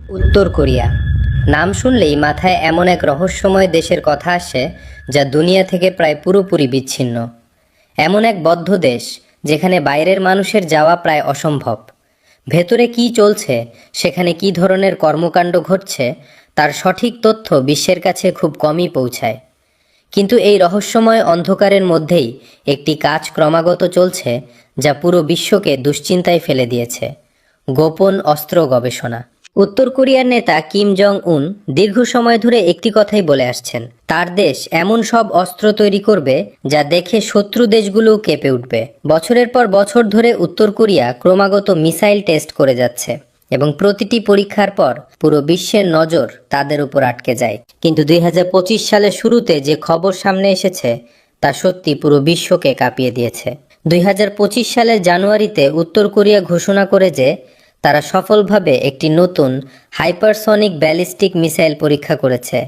উত্তর কোরিয়া নাম শুনলেই মাথায় এমন এক রহস্যময় দেশের কথা আসে যা দুনিয়া থেকে প্রায় পুরোপুরি বিচ্ছিন্ন। এমন এক বদ্ধ দেশ যেখানে বাইরের মানুষের যাওয়া প্রায় অসম্ভব। ভেতরে কি চলছে, সেখানে কি ধরনের কর্মকাণ্ড ঘটছে, তার সঠিক তথ্য বিশ্বের কাছে খুব কমই পৌঁছায়। কিন্তু এই রহস্যময় অন্ধকারের মধ্যেই একটি কাজ ক্রমাগত চলছে যা পুরো বিশ্বকে দুশ্চিন্তায় ফেলে দিয়েছে: গোপন অস্ত্র গবেষণা। উত্তর কোরিয়ার নেতা কিম জং উন দীর্ঘ সময় ধরে একটি কথাই বলে আসছেন: তার দেশ এমন সব অস্ত্র তৈরি করবে যা দেখে শত্রু দেশগুলো কেঁপে উঠবে। বছরের পর বছর ধরে উত্তর কোরিয়া ক্রমাগত মিসাইল টেস্ট করে যাচ্ছে এবং প্রতিটি পরীক্ষার পর পুরো বিশ্বের নজর তাদের উপর আটকে যায়। কিন্তু 2025 সালের শুরুতে যে খবর সামনে এসেছে তা সত্যি পুরো বিশ্বকে কাঁপিয়ে দিয়েছে। 2025 সালের জানুয়ারিতে উত্তর কোরিয়া ঘোষণা করে যে তারা সফলভাবে একটি নতুন হাইপারসনিক ব্যালিস্টিক মিসাইল পরীক্ষা করেছে,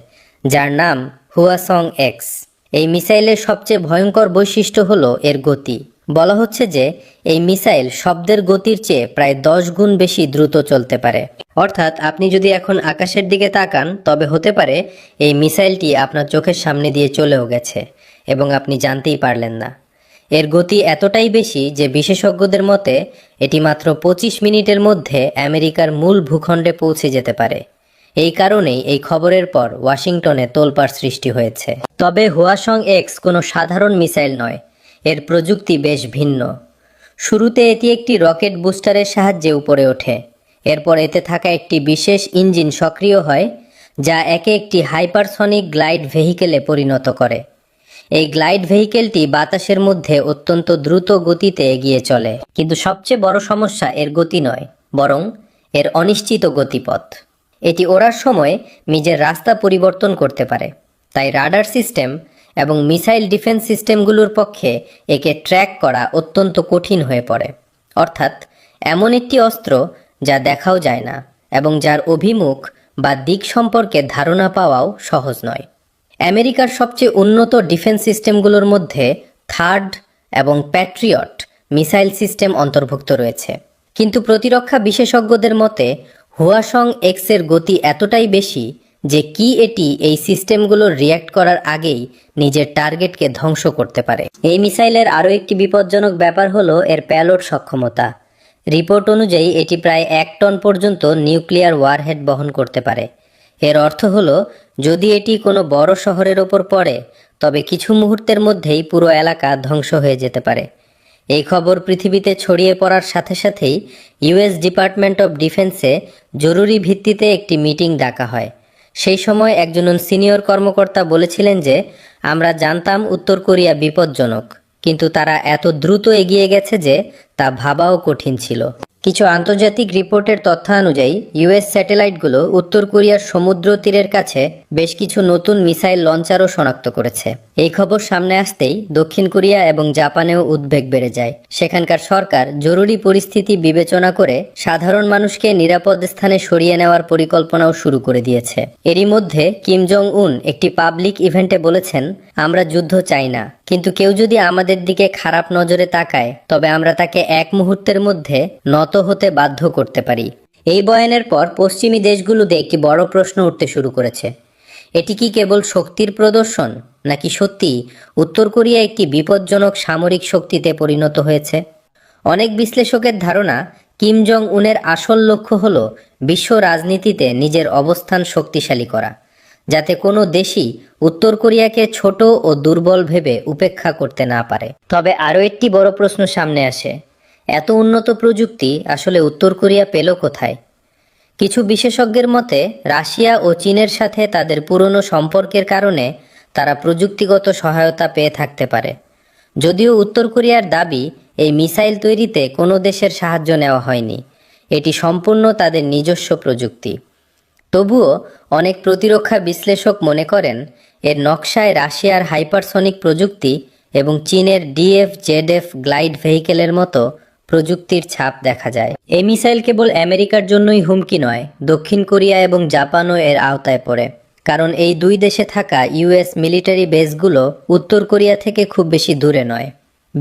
যার নাম হুয়াসং এক্স। এই মিসাইলের সবচেয়ে ভয়ঙ্কর বৈশিষ্ট্য হলো এর গতি। বলা হচ্ছে যে এই মিসাইল শব্দের গতির চেয়ে প্রায় 10 গুণ বেশি দ্রুত চলতে পারে। অর্থাৎ আপনি যদি এখন আকাশের দিকে তাকান, তবে হতে পারে এই মিসাইলটি আপনার চোখের সামনে দিয়ে চলেও গেছে এবং আপনি জানতেই পারলেন না। এর গতি এতটাই বেশি যে বিশেষজ্ঞদের মতে এটি মাত্র 25 মিনিটের মধ্যে আমেরিকার মূল ভূখণ্ডে পৌঁছে যেতে পারে। এই কারণেই এই খবরের পর ওয়াশিংটনে তোলপাড় সৃষ্টি হয়েছে। তবে হুয়াসং এক্স কোনো সাধারণ মিসাইল নয়, এর প্রযুক্তি বেশ ভিন্ন। শুরুতে এটি একটি রকেট বুস্টারের সাহায্যে উপরে ওঠে। এরপর এতে থাকা একটি বিশেষ ইঞ্জিন সক্রিয় হয়, যা একে একটি হাইপারসনিক গ্লাইড ভেহিকেলে পরিণত করে। এই গ্লাইড ভেহিকেলটি বাতাসের মধ্যে অত্যন্ত দ্রুত গতিতে এগিয়ে চলে। কিন্তু সবচেয়ে বড় সমস্যা এর গতি নয়, বরং এর অনিশ্চিত গতিপথ। এটি ওড়ার সময় নিজের রাস্তা পরিবর্তন করতে পারে, তাই রাডার সিস্টেম এবং মিসাইল ডিফেন্স সিস্টেমগুলোর পক্ষে একে ট্র্যাক করা অত্যন্ত কঠিন হয়ে পড়ে। অর্থাৎ এমন একটি অস্ত্র যা দেখাও যায় না এবং যার অভিমুখ বা দিক সম্পর্কে ধারণা পাওয়াও সহজ নয়। আমেরিকার সবচেয়ে উন্নত ডিফেন্স সিস্টেমগুলোর মধ্যে থার্ড এবং প্যাট্রিয়ট মিসাইল সিস্টেম অন্তর্ভুক্ত রয়েছে। কিন্তু প্রতিরক্ষা বিশেষজ্ঞদের মতে হুয়াসং এক্সের গতি এতটাই বেশি যে এটি এই সিস্টেমগুলোর রিয়্যাক্ট করার আগেই নিজের টার্গেটকে ধ্বংস করতে পারে। এই মিসাইলের আরও একটি বিপজ্জনক ব্যাপার হলো এর প্যালোড সক্ষমতা। রিপোর্ট অনুযায়ী এটি প্রায় 1 টন পর্যন্ত নিউক্লিয়ার ওয়ারহেড বহন করতে পারে। এর অর্থ হলো যদি এটি কোনো বড় শহরের ওপর পড়ে, তবে কিছু মুহূর্তের মধ্যেই পুরো এলাকা ধ্বংস হয়ে যেতে পারে। এই খবর পৃথিবীতে ছড়িয়ে পড়ার সাথে সাথেই ইউএস ডিপার্টমেন্ট অব ডিফেন্সে জরুরি ভিত্তিতে একটি মিটিং ডাকা হয়। সেই সময় একজন সিনিয়র কর্মকর্তা বলেছিলেন যে আমরা জানতাম উত্তর কোরিয়া বিপজ্জনক, কিন্তু তারা এত দ্রুত এগিয়ে গেছে যে তা ভাবাও কঠিন ছিল। কিছু আন্তর্জাতিক রিপোর্টের তথ্য অনুযায়ী ইউএস স্যাটেলাইটগুলো উত্তর কোরিয়ার সমুদ্র তীরের কাছে বেশ কিছু নতুন মিসাইল লঞ্চারও শনাক্ত করেছে। এই খবর সামনে আসতেই দক্ষিণ কোরিয়া এবং জাপানেও উদ্বেগ বেড়ে যায়। সেখানকার সরকার জরুরি পরিস্থিতি বিবেচনা করে সাধারণ মানুষকে নিরাপদ স্থানে সরিয়ে নেওয়ার পরিকল্পনাও শুরু করে দিয়েছে। এরই মধ্যে কিম জং উন একটি পাবলিক ইভেন্টে বলেছেন, আমরা যুদ্ধ চাই না, কিন্তু কেউ যদি আমাদের দিকে খারাপ নজরে তাকায় তবে আমরা তাকে এক মুহূর্তের মধ্যে নত হতে বাধ্য করতে পারি। এই বয়ানের পর পশ্চিমী দেশগুলোতে একটি বড় প্রশ্ন উঠতে শুরু করেছে: এটি কি কেবল শক্তির প্রদর্শন, নাকি সত্যি উত্তর কোরিয়া একটি বিপজ্জনক সামরিক শক্তিতে পরিণত হয়েছে? অনেক বিশ্লেষকের ধারণা কিম জং উনের আসল লক্ষ্য হল বিশ্ব রাজনীতিতে নিজের অবস্থান শক্তিশালী করা, যাতে কোনো দেশই উত্তর কোরিয়াকে ছোট ও দুর্বল ভেবে উপেক্ষা করতে না পারে। তবে আরও একটি বড় প্রশ্ন সামনে আসে: এত উন্নত প্রযুক্তি আসলে উত্তর কোরিয়া পেল কোথায়? কিছু বিশেষজ্ঞের মতে রাশিয়া ও চীনের সাথে তাদের পুরনো সম্পর্কের কারণে তারা প্রযুক্তিগত সহায়তা পেয়ে থাকতে পারে। যদিও উত্তর কোরিয়ার দাবি এই মিসাইল তৈরিতে কোনো দেশের সাহায্য নেওয়া হয়নি, এটি সম্পূর্ণ তাদের নিজস্ব প্রযুক্তি। তবুও অনেক প্রতিরক্ষা বিশ্লেষক মনে করেন এর নকশায় রাশিয়ার হাইপারসনিক প্রযুক্তি এবং চীনের DF-ZF গ্লাইড ভেহিকেলের মতো প্রযুক্তির ছাপ দেখা যায়। এই মিসাইল কেবল আমেরিকার জন্যই হুমকি নয়, দক্ষিণ কোরিয়া এবং জাপানও এর আওতায় পড়ে, কারণ এই দুই দেশে থাকা ইউএস মিলিটারি বেসগুলো উত্তর কোরিয়া থেকে খুব বেশি দূরে নয়।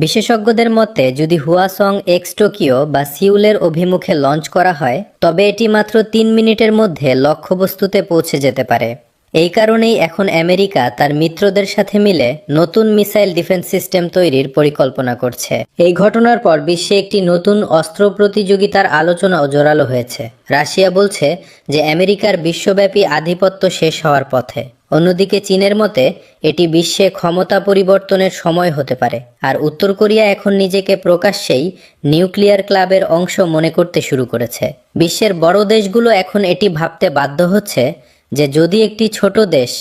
বিশেষজ্ঞদের মতে যদি হুয়াসং এক্স টোকিও বা সিউলের অভিমুখে লঞ্চ করা হয় তবে এটি মাত্র 3 মিনিটের মধ্যে লক্ষ্যবস্তুতে পৌঁছে যেতে পারে। এই কারণেই এখন আমেরিকা তার মিত্রদের সাথে মিলে নতুন মিসাইল ডিফেন্স সিস্টেম তৈরির পরিকল্পনা করছে। এই ঘটনার পর বিশ্বে একটি নতুন অস্ত্র প্রতিযোগিতার আলোচনাও জোরালো হয়েছে। রাশিয়া বলছে যে আমেরিকার বিশ্বব্যাপী আধিপত্য শেষ হওয়ার পথে। অন্যদিকে চীনের মতে এটি বিশ্বে ক্ষমতা পরিবর্তনের সময় হতে পারে। আর উত্তর কোরিয়া এখন নিজেকে প্রকাশ্যেই নিউক্লিয়ার ক্লাবের অংশ মনে করতে শুরু করেছে। বিশ্বের বড় দেশগুলো এখন এটি ভাবতে বাধ্য হচ্ছে যে যদি একটি ছোট দেশ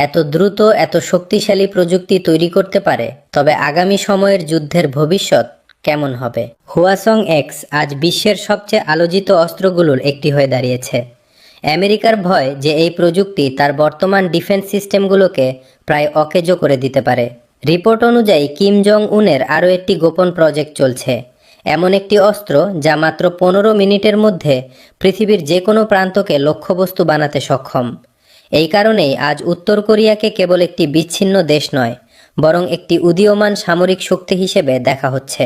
এত দ্রুত এত শক্তিশালী প্রযুক্তি তৈরি করতে পারে তবে আগামী সময়ের যুদ্ধের ভবিষ্যৎ কেমন হবে। হুয়াসং এক্স আজ বিশ্বের সবচেয়ে আলোচিত অস্ত্রগুলোর একটি হয়ে দাঁড়িয়েছে। আমেরিকার ভয় যে এই প্রযুক্তি তার বর্তমান ডিফেন্স সিস্টেমগুলোকে প্রায় অকেজো করে দিতে পারে। রিপোর্ট অনুযায়ী কিম জং উনের আরও একটি গোপন প্রজেক্ট চলছে, এমন একটি অস্ত্র যা মাত্র 15 মিনিটের মধ্যে পৃথিবীর যে কোনো প্রান্তকে লক্ষ্যবস্তু বানাতে সক্ষম। এই কারণেই আজ উত্তর কোরিয়াকে কেবল একটি বিচ্ছিন্ন দেশ নয়, বরং একটি উদীয়মান সামরিক শক্তি হিসেবে দেখা হচ্ছে।